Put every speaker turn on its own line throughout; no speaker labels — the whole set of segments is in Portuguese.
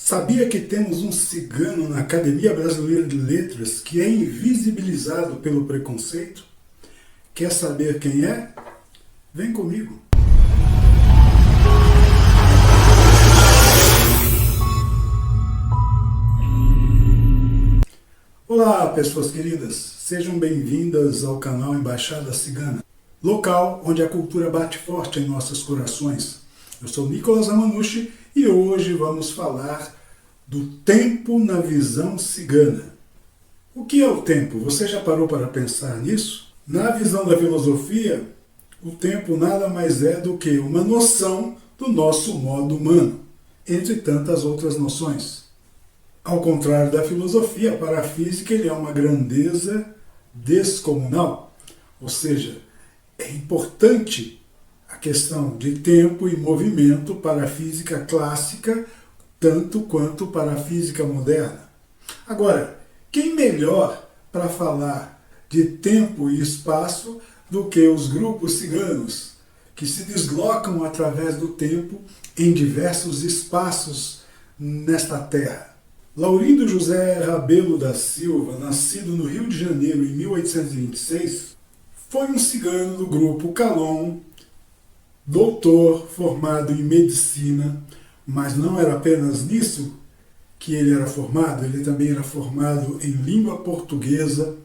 Sabia que temos um cigano na Academia Brasileira de Letras que é invisibilizado pelo preconceito? Quer saber quem é? Vem comigo! Olá, pessoas queridas! Sejam bem-vindas ao canal Embaixada Cigana, local onde a cultura bate forte em nossos corações. Eu sou Nicolas Amanushi e hoje vamos falar do tempo na visão cigana. O que é o tempo? Você já parou para pensar nisso? Na visão da filosofia, o tempo nada mais é do que uma noção do nosso modo humano, entre tantas outras noções. Ao contrário da filosofia, para a física ele é uma grandeza descomunal, ou seja, é importante a questão de tempo e movimento para a física clássica, tanto quanto para a física moderna. Agora, quem melhor para falar de tempo e espaço do que os grupos ciganos, que se deslocam através do tempo em diversos espaços nesta terra? Laurindo José Rabelo da Silva, nascido no Rio de Janeiro em 1826, foi um cigano do grupo Calon, doutor, formado em medicina, mas não era apenas nisso que ele era formado, ele também era formado em língua portuguesa,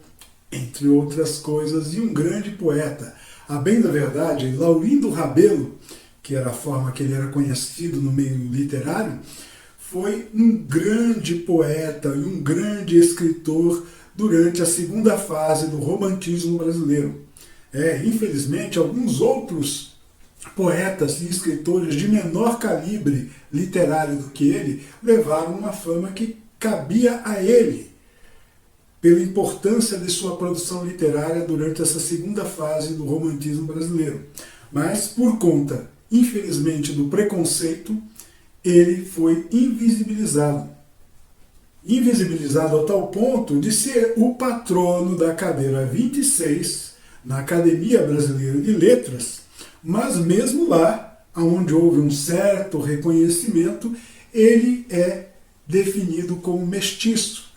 entre outras coisas, e um grande poeta. A bem da verdade, Laurindo Rabelo, que era a forma que ele era conhecido no meio literário, foi um grande poeta e um grande escritor durante a segunda fase do romantismo brasileiro. Infelizmente, alguns outros poetas e escritores de menor calibre literário do que ele levaram uma fama que cabia a ele, pela importância de sua produção literária durante essa segunda fase do romantismo brasileiro. Mas, por conta, infelizmente, do preconceito, ele foi invisibilizado. Invisibilizado ao tal ponto de ser o patrono da cadeira 26 na Academia Brasileira de Letras, mas mesmo lá, onde houve um certo reconhecimento, ele é definido como mestiço.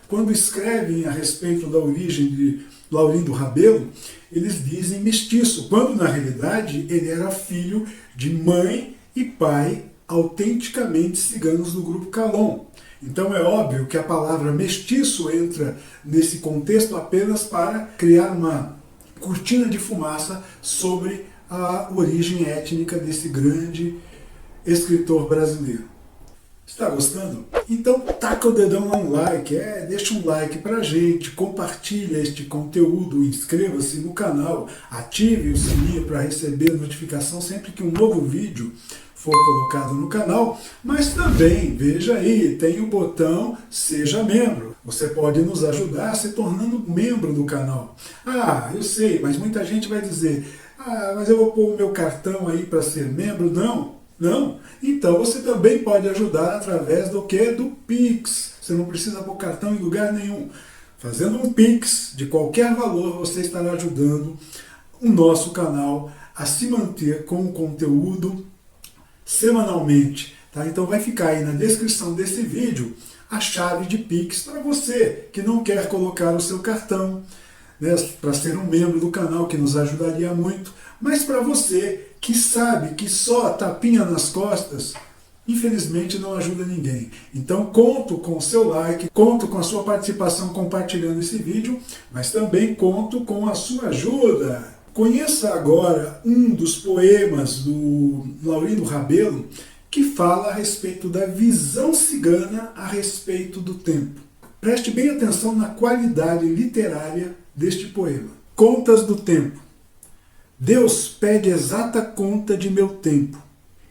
Quando escrevem a respeito da origem de Laurindo Rabelo, eles dizem mestiço, quando na realidade ele era filho de mãe e pai autenticamente ciganos do grupo Calon. Então é óbvio que a palavra mestiço entra nesse contexto apenas para criar uma cortina de fumaça sobre a origem étnica desse grande escritor brasileiro. Está gostando? Então taca o dedão no like, deixa um like pra gente, compartilha este conteúdo, inscreva-se no canal, ative o sininho para receber notificação sempre que um novo vídeo for colocado no canal, mas também, veja aí, tem o botão Seja Membro. Você pode nos ajudar se tornando membro do canal. Eu sei, mas muita gente vai dizer, mas eu vou pôr o meu cartão aí para ser membro? Não. Então você também pode ajudar através do quê? Do Pix. Você não precisa pôr cartão em lugar nenhum. Fazendo um Pix de qualquer valor, você estará ajudando o nosso canal a se manter com o conteúdo semanalmente. Tá? Então vai ficar aí na descrição desse vídeo a chave de Pix para você que não quer colocar o seu cartão, para ser um membro do canal, que nos ajudaria muito, mas para você que sabe que só a tapinha nas costas, infelizmente não ajuda ninguém. Então conto com o seu like, conto com a sua participação compartilhando esse vídeo, mas também conto com a sua ajuda. Conheça agora um dos poemas do Laurindo Rabelo que fala a respeito da visão cigana a respeito do tempo. Preste bem atenção na qualidade literária deste poema. Contas do tempo. Deus pede exata conta de meu tempo.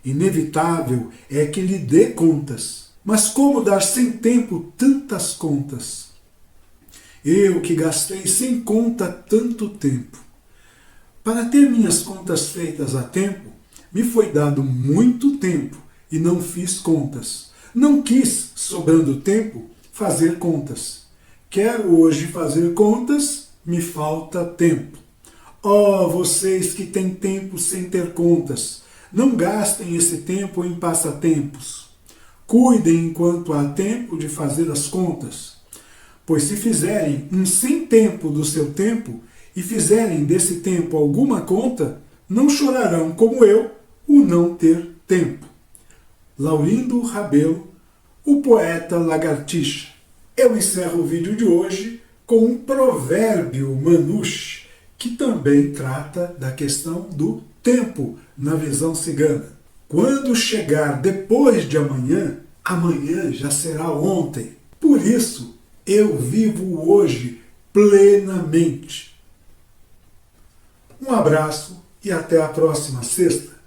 Inevitável é que lhe dê contas. Mas como dar sem tempo tantas contas? Eu que gastei sem conta tanto tempo. Para ter minhas contas feitas a tempo, me foi dado muito tempo e não fiz contas. Não quis, sobrando tempo, fazer contas. Quero hoje fazer contas, me falta tempo. Vocês que têm tempo sem ter contas, não gastem esse tempo em passatempos. Cuidem enquanto há tempo de fazer as contas, pois se fizerem um sem tempo do seu tempo e fizerem desse tempo alguma conta, não chorarão como eu o não ter tempo. Laurindo Rabelo, o poeta lagartixa. Eu encerro o vídeo de hoje com um provérbio manouche, que também trata da questão do tempo na visão cigana. Quando chegar depois de amanhã, amanhã já será ontem. Por isso, eu vivo hoje plenamente. Um abraço e até a próxima sexta.